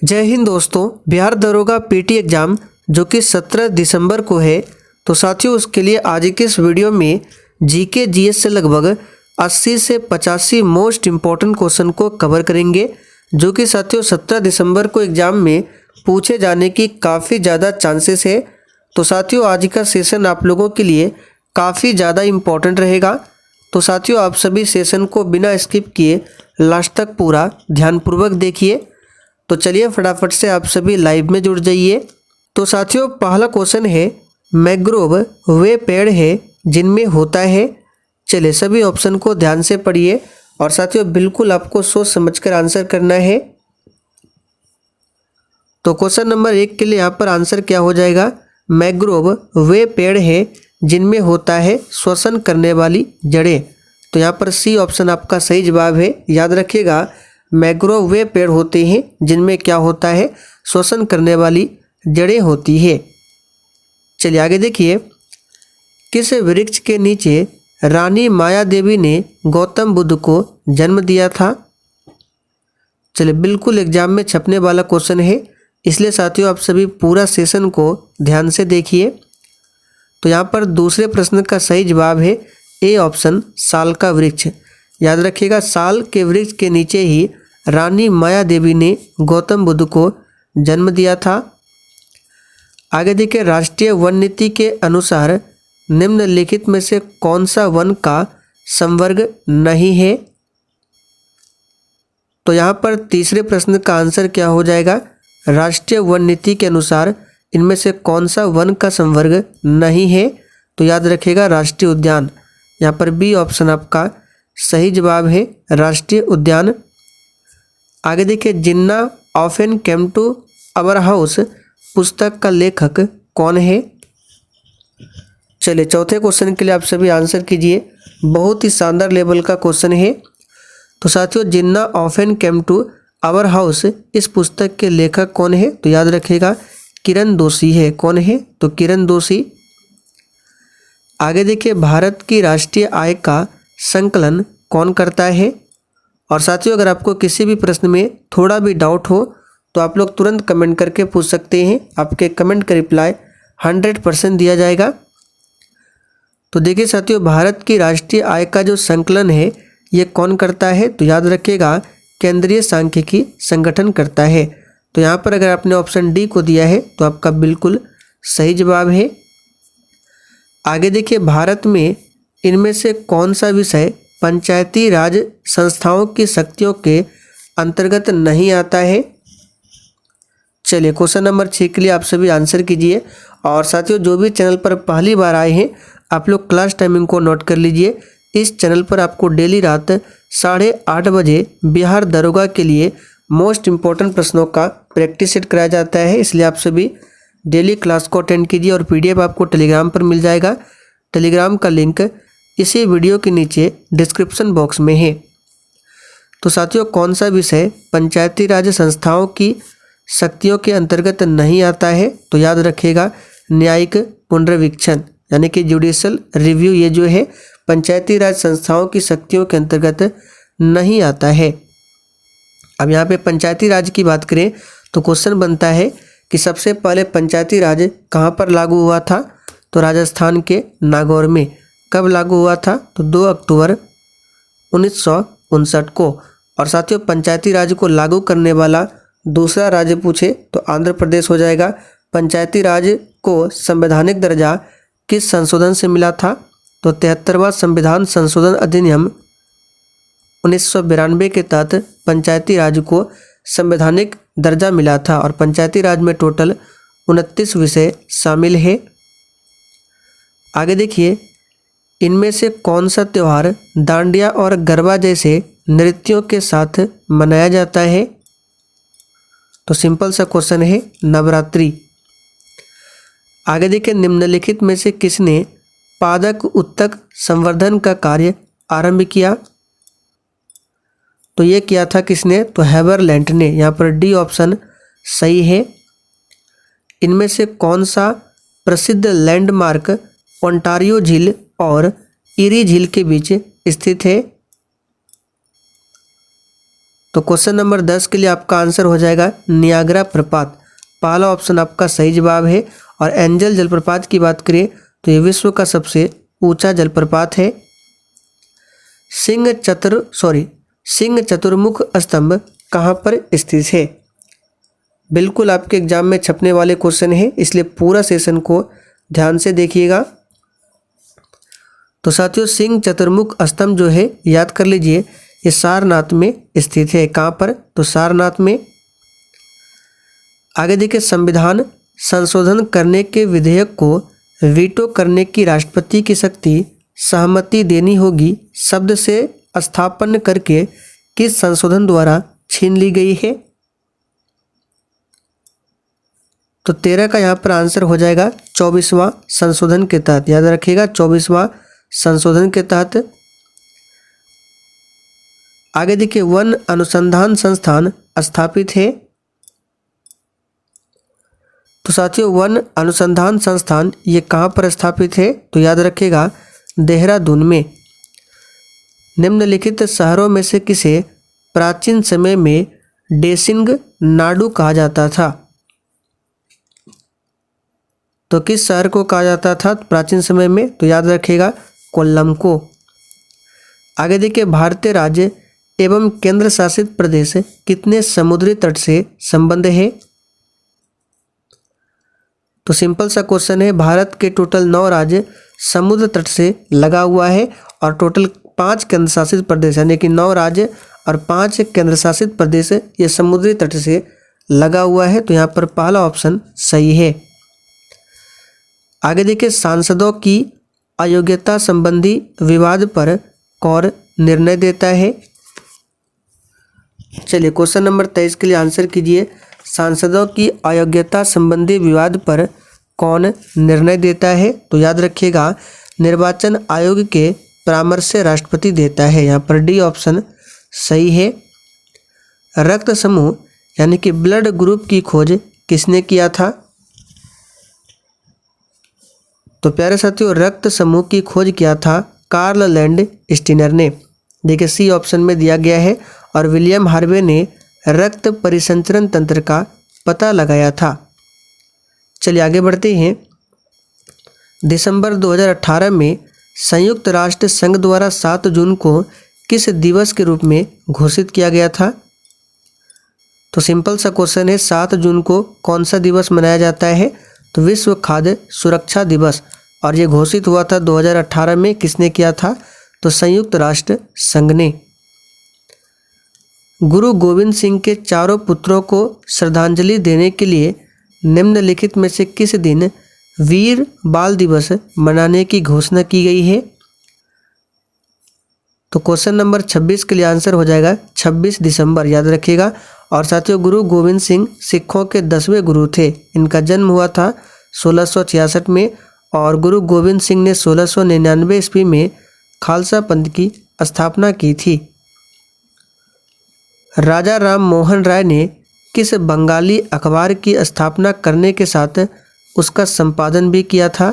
जय हिंद दोस्तों। बिहार दरोगा पीटी एग्ज़ाम जो कि 17 दिसंबर को है, तो साथियों उसके लिए आज के इस वीडियो में जीके जीएस से लगभग 80 से 85 मोस्ट इम्पॉर्टेंट क्वेश्चन को कवर करेंगे, जो कि साथियों 17 दिसंबर को एग्ज़ाम में पूछे जाने की काफ़ी ज़्यादा चांसेस है। तो साथियों आज का सेशन आप लोगों के लिए काफ़ी ज़्यादा इम्पॉर्टेंट रहेगा। तो साथियों आप सभी सेशन को बिना स्किप किए लास्ट तक पूरा ध्यानपूर्वक देखिए। तो चलिए फटाफट से आप सभी लाइव में जुड़ जाइए। तो साथियों पहला क्वेश्चन है, मैंग्रोव वे पेड़ है जिनमें होता है। चलिए सभी ऑप्शन को ध्यान से पढ़िए और साथियों बिल्कुल आपको सोच समझकर आंसर करना है। तो क्वेश्चन नंबर 1 के लिए यहाँ पर आंसर क्या हो जाएगा, मैंग्रोव वे पेड़ है जिनमें होता है श्वसन करने वाली जड़ें। तो यहाँ पर सी ऑप्शन आपका सही जवाब है। याद रखिएगा, मैंग्रोव वे पेड़ होते हैं जिनमें क्या होता है, श्वसन करने वाली जड़ें होती है। चलिए आगे देखिए, किस वृक्ष के नीचे रानी माया देवी ने गौतम बुद्ध को जन्म दिया था। चलिए बिल्कुल एग्जाम में छपने वाला क्वेश्चन है, इसलिए साथियों आप सभी पूरा सेशन को ध्यान से देखिए। तो यहाँ पर दूसरे प्रश्न का सही जवाब है ए ऑप्शन, साल का वृक्ष। याद रखिएगा, साल के वृक्ष के नीचे ही रानी माया देवी ने गौतम बुद्ध को जन्म दिया था। आगे देखिए, राष्ट्रीय वन नीति के अनुसार निम्नलिखित में से कौन सा वन का संवर्ग नहीं है। तो यहाँ पर तीसरे प्रश्न का आंसर क्या हो जाएगा, राष्ट्रीय वन नीति के अनुसार इनमें से कौन सा वन का संवर्ग नहीं है। तो याद रखिएगा राष्ट्रीय उद्यान। यहाँ पर बी ऑप्शन आपका सही जवाब है, राष्ट्रीय उद्यान। आगे देखिए, Jinnah often came to our house पुस्तक का लेखक कौन है। चलिए चौथे क्वेश्चन के लिए आप सभी आंसर कीजिए, बहुत ही शानदार लेवल का क्वेश्चन है। तो साथियों Jinnah often came to our house इस पुस्तक के लेखक कौन है। तो याद रखिएगा किरण दोषी है। कौन है, तो किरण दोषी। आगे देखिए, भारत की राष्ट्रीय आय का संकलन कौन करता है। और साथियों अगर आपको किसी भी प्रश्न में थोड़ा भी डाउट हो तो आप लोग तुरंत कमेंट करके पूछ सकते हैं, आपके कमेंट का रिप्लाई 100% दिया जाएगा। तो देखिए साथियों, भारत की राष्ट्रीय आय का जो संकलन है ये कौन करता है। तो याद रखिएगा केंद्रीय सांख्यिकी संगठन करता है। तो यहाँ पर अगर आपने ऑप्शन डी को दिया है तो आपका बिल्कुल सही जवाब है। आगे देखिए, भारत में इनमें से कौन सा विषय पंचायती राज संस्थाओं की शक्तियों के अंतर्गत नहीं आता है। चलिए क्वेश्चन नंबर 6 के लिए आप सभी आंसर कीजिए। और साथियों जो भी चैनल पर पहली बार आए हैं आप लोग क्लास टाइमिंग को नोट कर लीजिए। इस चैनल पर आपको डेली रात 8:30 बजे बिहार दरोगा के लिए मोस्ट इम्पॉर्टेंट प्रश्नों का प्रैक्टिस सेट कराया जाता है, इसलिए आप सभी डेली क्लास को अटेंड कीजिए। और पीडीएफ आपको टेलीग्राम पर मिल जाएगा। टेलीग्राम का लिंक इसी वीडियो के नीचे डिस्क्रिप्शन बॉक्स में है। तो साथियों कौन सा विषय पंचायती राज संस्थाओं की शक्तियों के अंतर्गत नहीं आता है। तो याद रखिएगा न्यायिक पुनर्वीक्षण यानी कि जुडिशल रिव्यू, ये जो है पंचायती राज संस्थाओं की शक्तियों के अंतर्गत नहीं आता है। अब यहाँ पे पंचायती राज की बात करें तो क्वेश्चन बनता है कि सबसे पहले पंचायती राज कहाँ पर लागू हुआ था। तो राजस्थान के नागौर में। कब लागू हुआ था, तो 2 अक्टूबर 1959 को। और साथियों पंचायती राज को लागू करने वाला दूसरा राज्य पूछे तो आंध्र प्रदेश हो जाएगा। पंचायती राज को संवैधानिक दर्जा किस संशोधन से मिला था। तो 73वां संविधान संशोधन अधिनियम 1992 के तहत पंचायती राज को संवैधानिक दर्जा मिला था। और पंचायती राज में टोटल 29 विषय शामिल है। आगे देखिए, इनमें से कौन सा त्यौहार डांडिया और गरबा जैसे नृत्यों के साथ मनाया जाता है। तो सिंपल सा क्वेश्चन है, नवरात्रि। आगे देखिए, निम्नलिखित में से किसने पादप उत्तक संवर्धन का कार्य आरंभ किया। तो ये किया था किसने, तो हेबरलैंड ने। यहाँ पर डी ऑप्शन सही है। इनमें से कौन सा प्रसिद्ध लैंडमार्क ओंटारियो झील और इरी झील के बीच स्थित है। तो क्वेश्चन नंबर 10 के लिए आपका आंसर हो जाएगा नियाग्रा प्रपात। पहला ऑप्शन आपका सही जवाब है। और एंजल जलप्रपात की बात करें तो ये विश्व का सबसे ऊंचा जलप्रपात है। सिंह चतुर्मुख स्तंभ कहाँ पर स्थित है? बिल्कुल आपके एग्जाम में छपने वाले क्वेश्चन है, इसलिए पूरा सेशन को ध्यान से देखिएगा। तो साथियों सिंह चतुर्मुख स्तंभ जो है याद कर लीजिए, ये सारनाथ में स्थित है। कहाँ पर? तो सारनाथ में। आगे देखिए, संविधान संशोधन करने के विधेयक को वीटो करने की राष्ट्रपति की शक्ति सहमति देनी होगी शब्द से स्थापन करके किस संशोधन द्वारा छीन ली गई है? तो 13 का यहाँ पर आंसर हो जाएगा 24वां संशोधन के तहत। याद रखिएगा 24वां संशोधन के तहत। आगे देखिए, वन अनुसंधान संस्थान स्थापित है। तो साथियों वन अनुसंधान संस्थान ये कहाँ पर स्थापित है? तो याद रखिएगा देहरादून में। निम्नलिखित शहरों में से किसे प्राचीन समय में डेसिंग नाडु कहा जाता था? तो किस शहर को कहा जाता था प्राचीन समय में? तो याद रखिएगा कोल्लम को। आगे देखिए, भारतीय राज्य एवं केंद्र शासित प्रदेश कितने समुद्री तट से संबंध है? तो सिंपल सा क्वेश्चन है, भारत के टोटल 9 राज्य समुद्र तट से लगा हुआ है और टोटल 5 केंद्र शासित प्रदेश यानी कि 9 राज्य और 5 केंद्र शासित प्रदेश ये समुद्री तट से लगा हुआ है। तो यहाँ पर पहला ऑप्शन सही है। आगे देखिए, सांसदों की अयोग्यता संबंधी विवाद पर कौन निर्णय देता है? चलिए क्वेश्चन नंबर 23 के लिए आंसर कीजिए। सांसदों की अयोग्यता संबंधी विवाद पर कौन निर्णय देता है? तो याद रखिएगा निर्वाचन आयोग के परामर्श से राष्ट्रपति देता है। यहाँ पर डी ऑप्शन सही है। रक्त समूह यानी कि ब्लड ग्रुप की खोज किसने किया था? तो प्यारे साथियों रक्त समूह की खोज किया था कार्ल लैंड स्टीनर ने। देखिए सी ऑप्शन में दिया गया है। और विलियम हार्वे ने रक्त परिसंचरण तंत्र का पता लगाया था। चलिए आगे बढ़ते हैं। दिसंबर 2018 में संयुक्त राष्ट्र संघ द्वारा 7 जून को किस दिवस के रूप में घोषित किया गया था? तो सिंपल सा क्वेश्चन है, 7 जून को कौन सा दिवस मनाया जाता है? तो विश्व खाद्य सुरक्षा दिवस। और ये घोषित हुआ था 2018 में। किसने किया था? तो संयुक्त राष्ट्र संघ ने। गुरु गोविंद सिंह के चारों पुत्रों को श्रद्धांजलि देने के लिए निम्नलिखित में से किस दिन वीर बाल दिवस मनाने की घोषणा की गई है? तो क्वेश्चन नंबर 26 के लिए आंसर हो जाएगा 26 दिसंबर। याद रखिएगा। और साथियों गुरु गोविंद सिंह सिखों के 10वें गुरु थे। इनका जन्म हुआ था 1666 में और गुरु गोविंद सिंह ने 1699 ईस्वी में खालसा पंथ की स्थापना की थी। राजा राम मोहन राय ने किस बंगाली अखबार की स्थापना करने के साथ उसका संपादन भी किया था?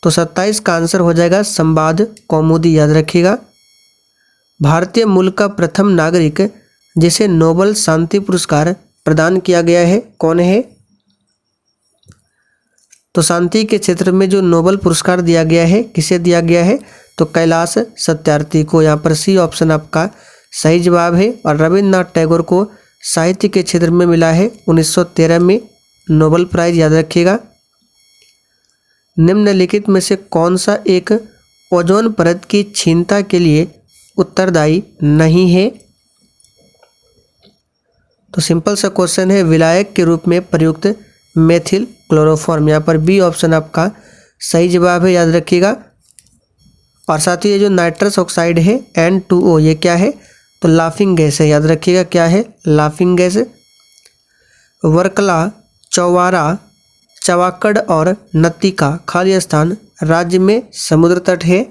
तो 27 का आंसर हो जाएगा संवाद कौमुदी। याद रखिएगा। भारतीय मूल का प्रथम नागरिक जिसे नोबेल शांति पुरस्कार प्रदान किया गया है कौन है? तो शांति के क्षेत्र में जो नोबेल पुरस्कार दिया गया है किसे दिया गया है? तो कैलाश सत्यार्थी को। यहाँ पर सी ऑप्शन आपका सही जवाब है। और रविन्द्रनाथ टैगोर को साहित्य के क्षेत्र में मिला है 1913 में नोबेल प्राइज। याद रखिएगा। निम्नलिखित में से कौन सा एक ओजोन परत की क्षीणता के लिए उत्तरदायी नहीं है? तो सिंपल सा क्वेश्चन है, विलायक के रूप में प्रयुक्त मेथिल क्लोरोफॉर्म। यहाँ पर बी ऑप्शन आपका सही जवाब है। याद रखिएगा। और साथ ही ये जो नाइट्रस ऑक्साइड है N2O ये क्या है? तो लाफिंग गैस है। याद रखिएगा क्या है? Laughing gas. वर्कला, चौवारा, चवाकड़ और नत्ती का खाली स्थान राज्य में समुद्र तट है।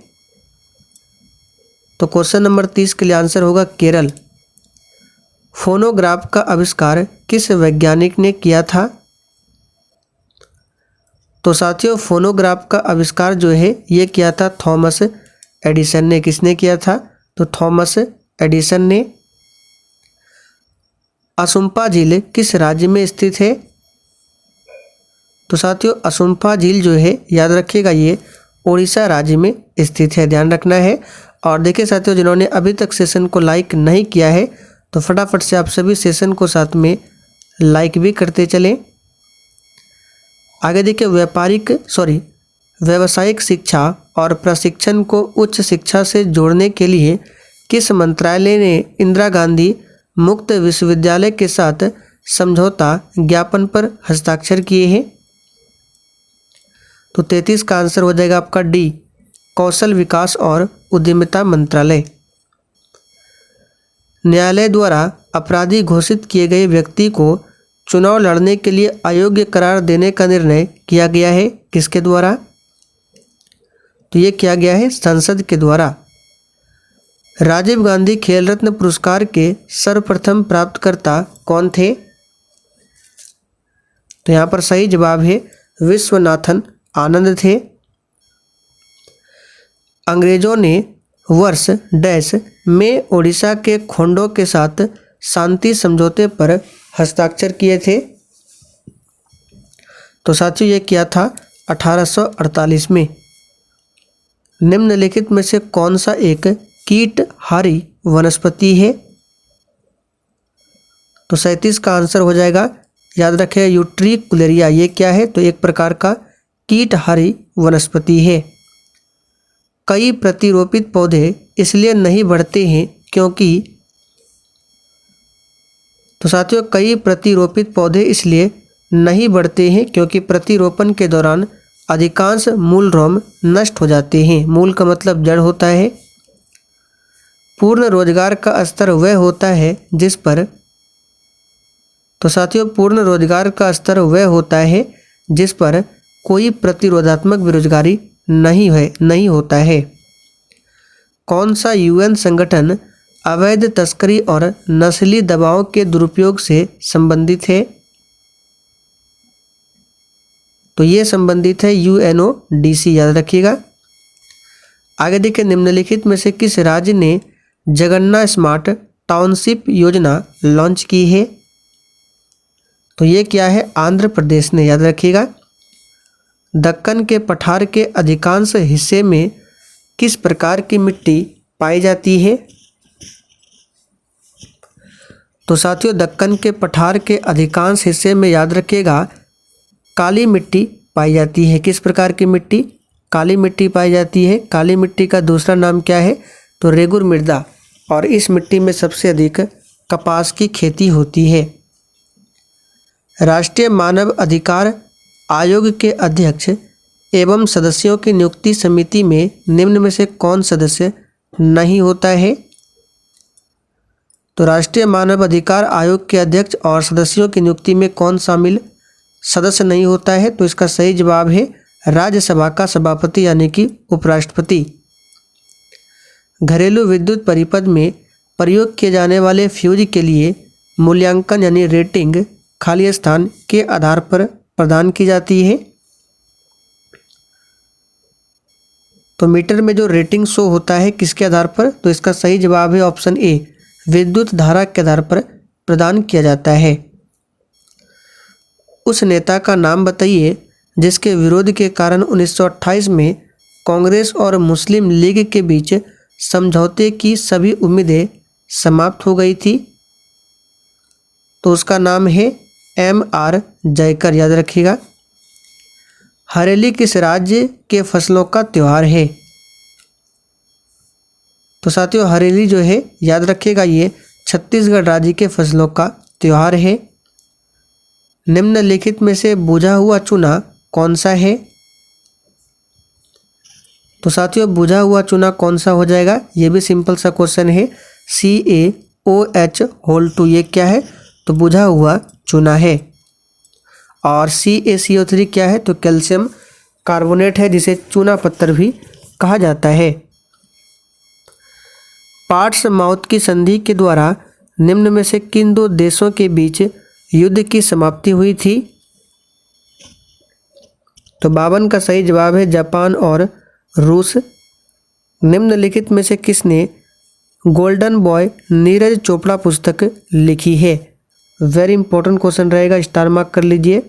तो क्वेश्चन नंबर 30 के लिए आंसर होगा केरल। फोनोग्राफ का आविष्कार किस वैज्ञानिक ने किया था? तो साथियों फोनोग्राफ का आविष्कार जो है ये किया था थॉमस एडिसन ने। किसने किया था? तो थॉमस एडिसन ने। असुम्पा झील किस राज्य में स्थित है? तो साथियों असुम्पा झील जो है याद रखिएगा ये उड़ीसा राज्य में स्थित है, ध्यान रखना है। और देखिए साथियों जिन्होंने अभी तक सेशन को लाइक नहीं किया है तो फटाफट से आप सभी सेशन को साथ में लाइक भी करते चलें। आगे देखिए व्यावसायिक शिक्षा और प्रशिक्षण को उच्च शिक्षा से जोड़ने के लिए किस मंत्रालय ने इंदिरा गांधी मुक्त विश्वविद्यालय के साथ समझौता ज्ञापन पर हस्ताक्षर किए हैं? तो 33 का आंसर हो जाएगा आपका डी, कौशल विकास और उद्यमिता मंत्रालय। न्यायालय द्वारा अपराधी घोषित किए गए व्यक्ति को चुनाव लड़ने के लिए अयोग्य करार देने का निर्णय किया गया है, किसके द्वारा? तो ये किया गया है संसद के द्वारा। राजीव गांधी खेल रत्न पुरस्कार के सर्वप्रथम प्राप्तकर्ता कौन थे? तो यहाँ पर सही जवाब है विश्वनाथन आनंद थे। अंग्रेजों ने वर्ष डैश में ओडिशा के खोंडों के साथ शांति समझौते पर हस्ताक्षर किए थे? तो साथियों ये किया था 1848 में। निम्नलिखित में से कौन सा एक कीटहारी वनस्पति है? तो 37 का आंसर हो जाएगा, याद रखें यूट्रिकुलेरिया। ये क्या है? तो एक प्रकार का कीटहारी वनस्पति है। कई प्रतिरोपित पौधे इसलिए नहीं बढ़ते हैं क्योंकि, तो साथियों कई प्रतिरोपित पौधे इसलिए नहीं बढ़ते हैं क्योंकि प्रतिरोपण के दौरान अधिकांश मूल रोम नष्ट हो जाते हैं। मूल का मतलब जड़ होता है। पूर्ण रोजगार का स्तर वह होता है जिस पर, तो साथियों पूर्ण रोजगार का स्तर वह होता है जिस पर कोई प्रतिरोधात्मक बेरोजगारी नहीं होता है। कौन सा यूएन संगठन अवैध तस्करी और नस्ली दबाव के दुरुपयोग से संबंधित है? तो ये संबंधित है UNODC, याद रखिएगा। आगे देखिए निम्नलिखित में से किस राज्य ने जगन्ना स्मार्ट टाउनशिप योजना लॉन्च की है? तो ये क्या है? आंध्र प्रदेश ने, याद रखिएगा। दक्कन के पठार के अधिकांश हिस्से में किस प्रकार की मिट्टी पाई जाती है? तो साथियों दक्कन के पठार के अधिकांश हिस्से में याद रखिएगा काली मिट्टी पाई जाती है। किस प्रकार की मिट्टी? काली मिट्टी पाई जाती है। काली मिट्टी का दूसरा नाम क्या है? तो रेगुर मृदा। और इस मिट्टी में सबसे अधिक कपास की खेती होती है। राष्ट्रीय मानव अधिकार आयोग के अध्यक्ष एवं सदस्यों की नियुक्ति समिति में निम्न में से कौन सदस्य नहीं होता है? तो राष्ट्रीय मानव अधिकार आयोग के अध्यक्ष और सदस्यों की नियुक्ति में कौन शामिल सदस्य नहीं होता है? तो इसका सही जवाब है राज्यसभा का सभापति यानी कि उपराष्ट्रपति। घरेलू विद्युत परिपथ में प्रयोग किए जाने वाले फ्यूज के लिए मूल्यांकन यानी रेटिंग खाली स्थान के आधार पर प्रदान की जाती है। तो मीटर में जो रेटिंग शो होता है किसके आधार पर? तो इसका सही जवाब है ऑप्शन ए, विद्युत धारा के आधार पर प्रदान किया जाता है। उस नेता का नाम बताइए जिसके विरोध के कारण 1928 में कांग्रेस और मुस्लिम लीग के बीच समझौते की सभी उम्मीदें समाप्त हो गई थी। तो उसका नाम है MR जयकर, याद रखिएगा। हरेली किस राज्य के फसलों का त्योहार है? तो साथियों हरेली जो है याद रखिएगा ये छत्तीसगढ़ राज्य के फसलों का त्योहार है। निम्नलिखित में से बुझा हुआ चूना कौन सा है? तो साथियों बुझा हुआ चूना कौन सा हो जाएगा? ये भी सिंपल सा क्वेश्चन है। CaOH(2) ये क्या है? तो बुझा हुआ चूना है। और CaCO3 क्या है? तो कैल्शियम कार्बोनेट है जिसे चूना पत्थर भी कहा जाता है। पार्ट्समाउथ की संधि के द्वारा निम्न में से किन दो देशों के बीच युद्ध की समाप्ति हुई थी? तो 52 का सही जवाब है जापान और रूस। निम्नलिखित में से किसने गोल्डन बॉय नीरज चोपड़ा पुस्तक लिखी है? वेरी इंपॉर्टेंट क्वेश्चन रहेगा, स्टार मार्क कर लीजिए।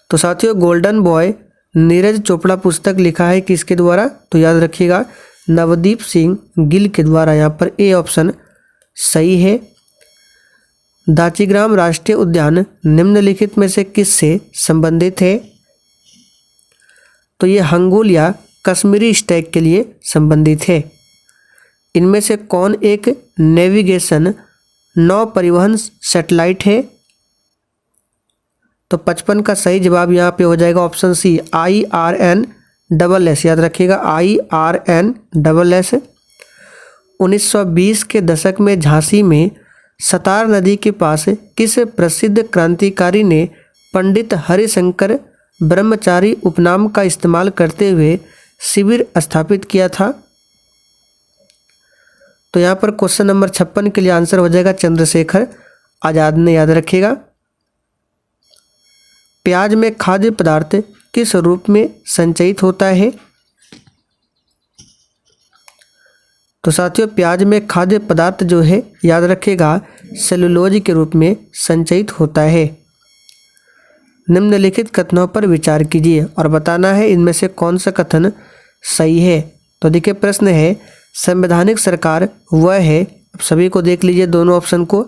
तो साथियों गोल्डन बॉय नीरज चोपड़ा पुस्तक लिखा है किसके द्वारा? तो याद रखिएगा नवदीप सिंह गिल के द्वारा। यहाँ पर ए ऑप्शन सही है। दाचीग्राम राष्ट्रीय उद्यान निम्नलिखित में से किससे संबंधित है? तो ये हंगुल या कश्मीरी स्टैग के लिए संबंधित है। इनमें से कौन एक नेविगेशन नौ परिवहन सैटेलाइट है? तो 55 का सही जवाब यहाँ पे हो जाएगा ऑप्शन सी IRNSS। याद रखिएगा IRNSS। 1920 के दशक में झांसी में सतार नदी के पास किस प्रसिद्ध क्रांतिकारी ने पंडित हरिशंकर ब्रह्मचारी उपनाम का इस्तेमाल करते हुए शिविर स्थापित किया था? तो यहाँ पर क्वेश्चन नंबर 56 के लिए आंसर हो जाएगा चंद्रशेखर आजाद ने। याद रखिएगा। प्याज में खाद्य पदार्थ किस रूप में संचयित होता है? तो साथियों प्याज में खाद्य पदार्थ जो है याद रखिएगा सेलुलोज के रूप में संचयित होता है। निम्नलिखित कथनों पर विचार कीजिए और बताना है इनमें से कौन सा कथन सही है। तो देखिए प्रश्न है संवैधानिक सरकार वह है, अब सभी को देख लीजिए दोनों ऑप्शन को।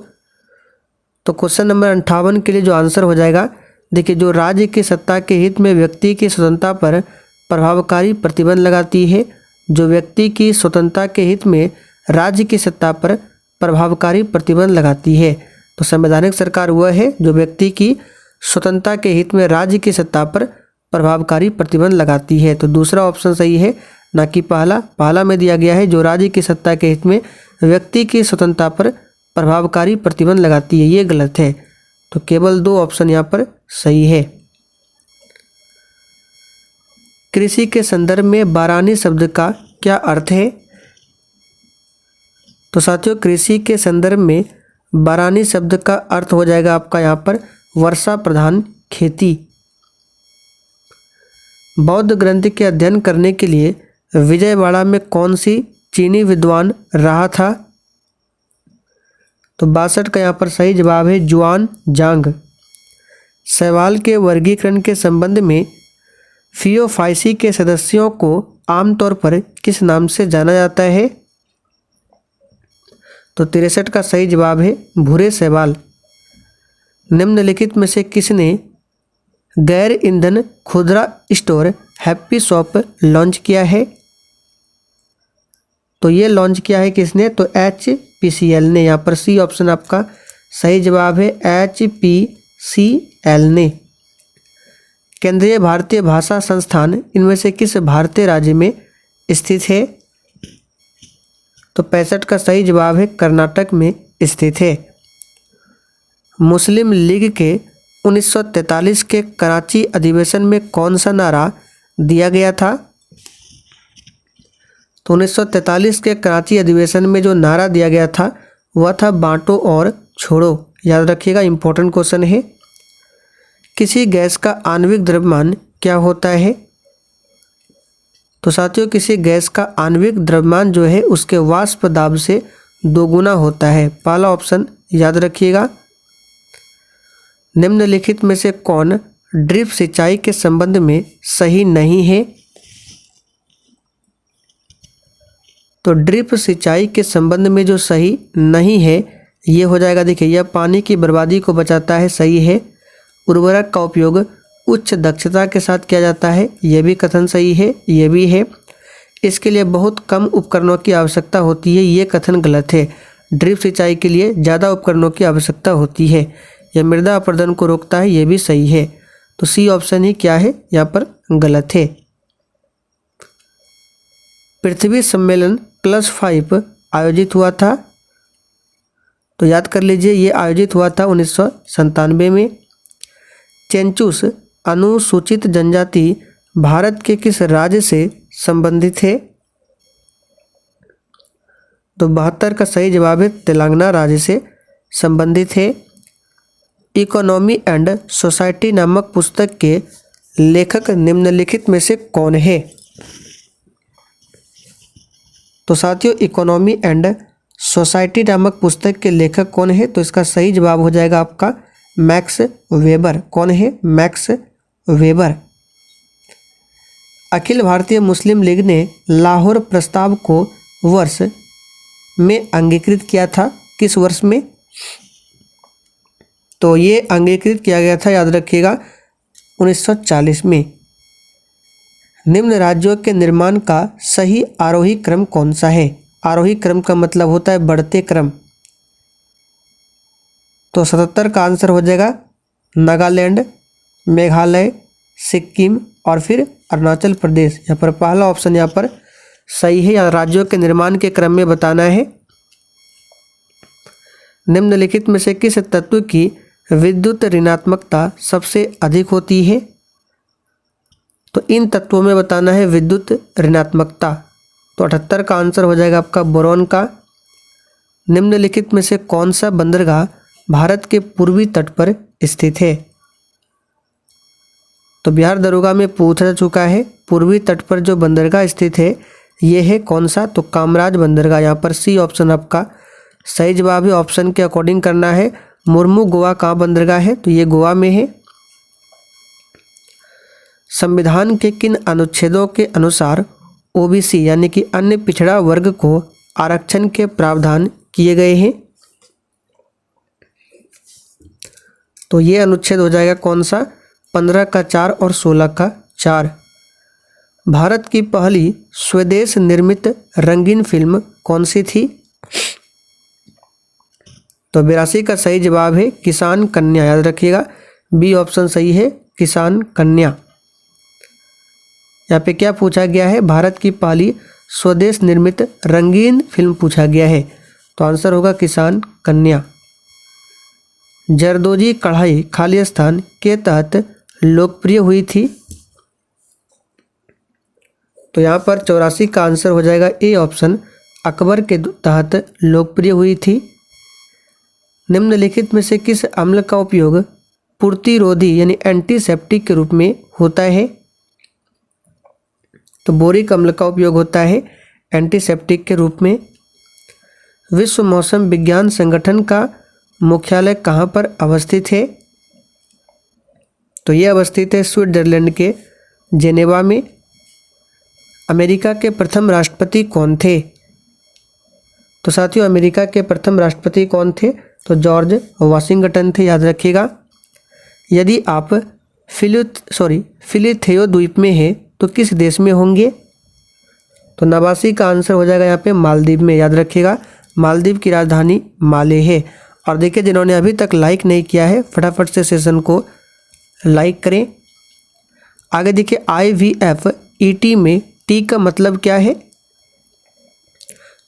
तो क्वेश्चन नंबर 58 के लिए जो आंसर हो जाएगा, देखिए जो राज्य की सत्ता के हित में व्यक्ति की स्वतंत्रता पर प्रभावकारी प्रतिबंध लगाती है। जो व्यक्ति की स्वतंत्रता के हित में राज्य की सत्ता पर प्रभावकारी प्रतिबंध लगाती है। तो संवैधानिक सरकार वह है जो व्यक्ति की स्वतंत्रता के हित में राज्य की सत्ता पर प्रभावकारी प्रतिबंध लगाती है। तो दूसरा ऑप्शन सही है, ना कि पहला। पहला में दिया गया है जो राज्य की सत्ता के हित में व्यक्ति की स्वतंत्रता पर प्रभावकारी प्रतिबंध लगाती है, ये गलत है। तो केवल दो ऑप्शन यहाँ पर सही है। कृषि के संदर्भ में बारानी शब्द का क्या अर्थ है? तो साथियों कृषि के संदर्भ में बारानी शब्द का अर्थ हो जाएगा आपका यहाँ पर वर्षा प्रधान खेती। बौद्ध ग्रंथ के अध्ययन करने के लिए विजयवाड़ा में कौन सी चीनी विद्वान रहा था? तो 62 का यहाँ पर सही जवाब है जुआन जांग। शैवाल के वर्गीकरण के संबंध में फियोफाइसी के सदस्यों को आमतौर पर किस नाम से जाना जाता है? तो 63 का सही जवाब है भूरे शैवाल। निम्नलिखित में से किसने गैर ईंधन खुदरा स्टोर हैप्पी शॉप लॉन्च किया है? तो ये लॉन्च किया है किसने? तो HPCL ने। यहाँ पर सी ऑप्शन आपका सही जवाब है HPCL ने। केंद्रीय भारतीय भाषा संस्थान इनमें से किस भारतीय राज्य में स्थित है? तो 65 का सही जवाब है कर्नाटक में स्थित है। मुस्लिम लीग के 1943 के कराची अधिवेशन में कौन सा नारा दिया गया था? तो 1943 के कराची अधिवेशन में जो नारा दिया गया था वह था बांटो और छोड़ो। याद रखिएगा इंपॉर्टेंट क्वेश्चन है। किसी गैस का आणविक द्रव्यमान क्या होता है? तो साथियों किसी गैस का आणविक द्रव्यमान जो है उसके वाष्प दाब से दोगुना होता है। पहला ऑप्शन याद रखिएगा। निम्नलिखित में से कौन ड्रिप सिंचाई के संबंध में सही नहीं है? तो ड्रिप सिंचाई के संबंध में जो सही नहीं है ये हो जाएगा, देखिए यह पानी की बर्बादी को बचाता है, सही है। उर्वरक का उपयोग उच्च दक्षता के साथ किया जाता है, यह भी कथन सही है, यह भी है। इसके लिए बहुत कम उपकरणों की आवश्यकता होती है, ये कथन गलत है। ड्रिप सिंचाई के लिए ज़्यादा उपकरणों की आवश्यकता होती है। यह मृदा अपरदन को रोकता है, यह भी सही है। तो सी ऑप्शन ही क्या है यहाँ पर गलत है। पृथ्वी सम्मेलन +5 आयोजित हुआ था। तो याद कर लीजिए ये आयोजित हुआ था 1997 में। चेंचुस अनुसूचित जनजाति भारत के किस राज्य से संबंधित है? तो 72 का सही जवाब है तेलंगाना राज्य से संबंधित है। इकोनॉमी एंड सोसाइटी नामक पुस्तक के लेखक निम्नलिखित में से कौन है? तो साथियों इकोनॉमी एंड सोसाइटी नामक पुस्तक के लेखक कौन है? तो इसका सही जवाब हो जाएगा आपका मैक्स वेबर। कौन है? Max weber. अखिल भारतीय मुस्लिम लीग ने लाहौर प्रस्ताव को वर्ष में अंगीकृत किया था। किस वर्ष में? तो ये अंगीकृत किया गया था, याद रखिएगा, 1940 में। निम्न राज्यों के निर्माण का सही आरोही क्रम कौन सा है? आरोही क्रम का मतलब होता है बढ़ते क्रम। तो 77 का आंसर हो जाएगा नागालैंड, मेघालय, सिक्किम और फिर अरुणाचल प्रदेश। यहाँ पर पहला ऑप्शन यहाँ पर सही है। या राज्यों के निर्माण के क्रम में बताना है। निम्नलिखित में से किस तत्व की विद्युत ऋणात्मकता सबसे अधिक होती है? तो इन तत्वों में बताना है विद्युत ऋणात्मकता। तो 78 का आंसर हो जाएगा आपका बोरॉन का। निम्नलिखित में से कौन सा बंदरगाह भारत के पूर्वी तट पर स्थित है? तो बिहार दरोगा में पूछा जा चुका है। पूर्वी तट पर जो बंदरगाह स्थित है ये है कौन सा? तो कामराज बंदरगाह। यहाँ पर सी ऑप्शन आपका सही जवाब है। ऑप्शन के अकॉर्डिंग करना है। मुर्मू गोवा कहाँ बंदरगाह है? तो ये गोवा में है। संविधान के किन अनुच्छेदों के अनुसार ओबीसी यानी कि अन्य पिछड़ा वर्ग को आरक्षण के प्रावधान किए गए हैं? तो ये अनुच्छेद हो जाएगा कौन सा? 15 का 4 और 16 का 4। भारत की पहली स्वदेश निर्मित रंगीन फिल्म कौन सी थी? तो 82 का सही जवाब है किसान कन्या। याद रखिएगा, बी ऑप्शन सही है, किसान कन्या। यहाँ पे क्या पूछा गया है? भारत की पहली स्वदेश निर्मित रंगीन फिल्म पूछा गया है। तो आंसर होगा किसान कन्या। जरदोजी कढ़ाई खालिस्तान के तहत लोकप्रिय हुई थी। तो यहाँ पर 84 का आंसर हो जाएगा ए ऑप्शन, अकबर के तहत लोकप्रिय हुई थी। निम्नलिखित में से किस अम्ल का उपयोग प्रतिरोधी यानी एंटीसेप्टिक के रूप में होता है? तो बोरिक अम्ल का उपयोग होता है एंटीसेप्टिक के रूप में। विश्व मौसम विज्ञान संगठन का मुख्यालय कहाँ पर अवस्थित है? तो ये अवस्थित है स्विट्जरलैंड के जेनेवा में। अमेरिका के प्रथम राष्ट्रपति कौन थे? तो साथियों अमेरिका के प्रथम राष्ट्रपति कौन थे? तो जॉर्ज वाशिंगटन थे। याद रखिएगा। यदि आप फिलिथेओ द्वीप में हैं तो किस देश में होंगे? तो 89 का आंसर हो जाएगा यहाँ पे मालदीव में। याद रखिएगा, मालदीव की राजधानी माले है। और देखिए जिन्होंने अभी तक लाइक नहीं किया है फटाफट से सेशन को लाइक करें। आगे देखिए IVFET में टी का मतलब क्या है?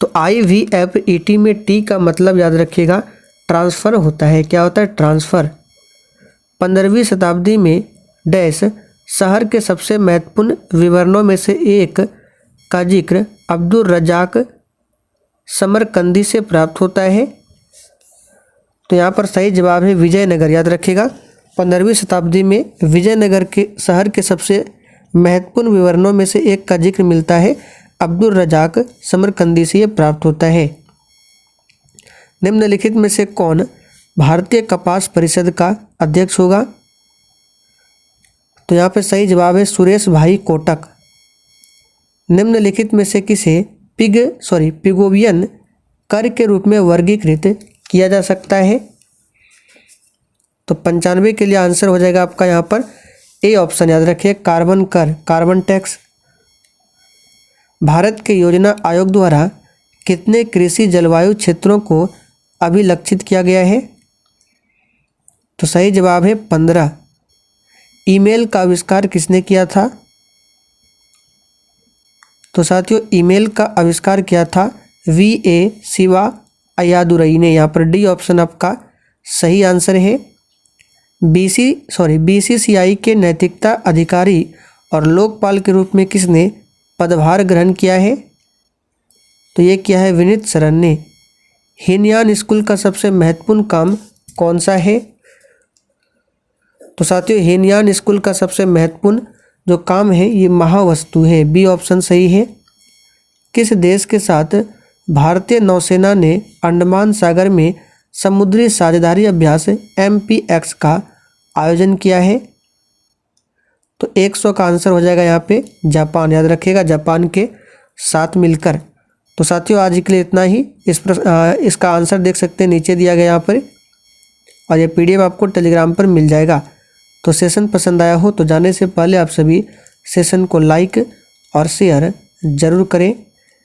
तो IVFET में टी का मतलब याद रखिएगा ट्रांसफ़र होता है। क्या होता है? ट्रांसफ़र। 15वीं शताब्दी में डैश शहर के सबसे महत्वपूर्ण विवरणों में से एक का जिक्र अब्दुल रजाक समरकंदी से प्राप्त होता है। तो यहाँ पर सही जवाब है विजयनगर। याद रखिएगा, 15वीं शताब्दी में विजयनगर के शहर के सबसे महत्वपूर्ण विवरणों में से एक का जिक्र मिलता है, अब्दुल रजाक समरकंदी से ये प्राप्त होता है। निम्नलिखित में से कौन भारतीय कपास परिषद का अध्यक्ष होगा? तो यहाँ पे सही जवाब है सुरेश भाई कोटक। निम्नलिखित में से किसे पिगोवियन कर के रूप में वर्गीकृत किया जा सकता है? तो 95 के लिए आंसर हो जाएगा आपका यहाँ पर ए ऑप्शन। याद रखिए, कार्बन कर, कार्बन टैक्स। भारत के योजना आयोग द्वारा कितने कृषि जलवायु क्षेत्रों को अभिलक्षित किया गया है? तो सही जवाब है 15। ईमेल का आविष्कार किसने किया था? तो साथियों ईमेल का आविष्कार किया था VA शिवा अय्यादुरई ने। यहाँ पर डी ऑप्शन आपका सही आंसर है। BCCI के नैतिकता अधिकारी और लोकपाल के रूप में किसने पदभार ग्रहण किया है? तो ये किया है विनीत सरन ने। हीनयान स्कूल का सबसे महत्वपूर्ण काम कौन सा है? तो साथियों हीनयान स्कूल का सबसे महत्वपूर्ण जो काम है ये महावस्तु है। बी ऑप्शन सही है। किस देश के साथ भारतीय नौसेना ने अंडमान सागर में समुद्री साझेदारी अभ्यास MPX का आयोजन किया है? तो 100 का आंसर हो जाएगा यहाँ पे जापान। याद रखिएगा, जापान के साथ मिलकर। तो साथियों आज के लिए इतना ही। इसका आंसर देख सकते हैं नीचे दिया गया यहाँ पर, और ये PDF आपको टेलीग्राम पर मिल जाएगा। तो सेशन पसंद आया हो तो जाने से पहले आप सभी सेशन को लाइक और शेयर ज़रूर करें।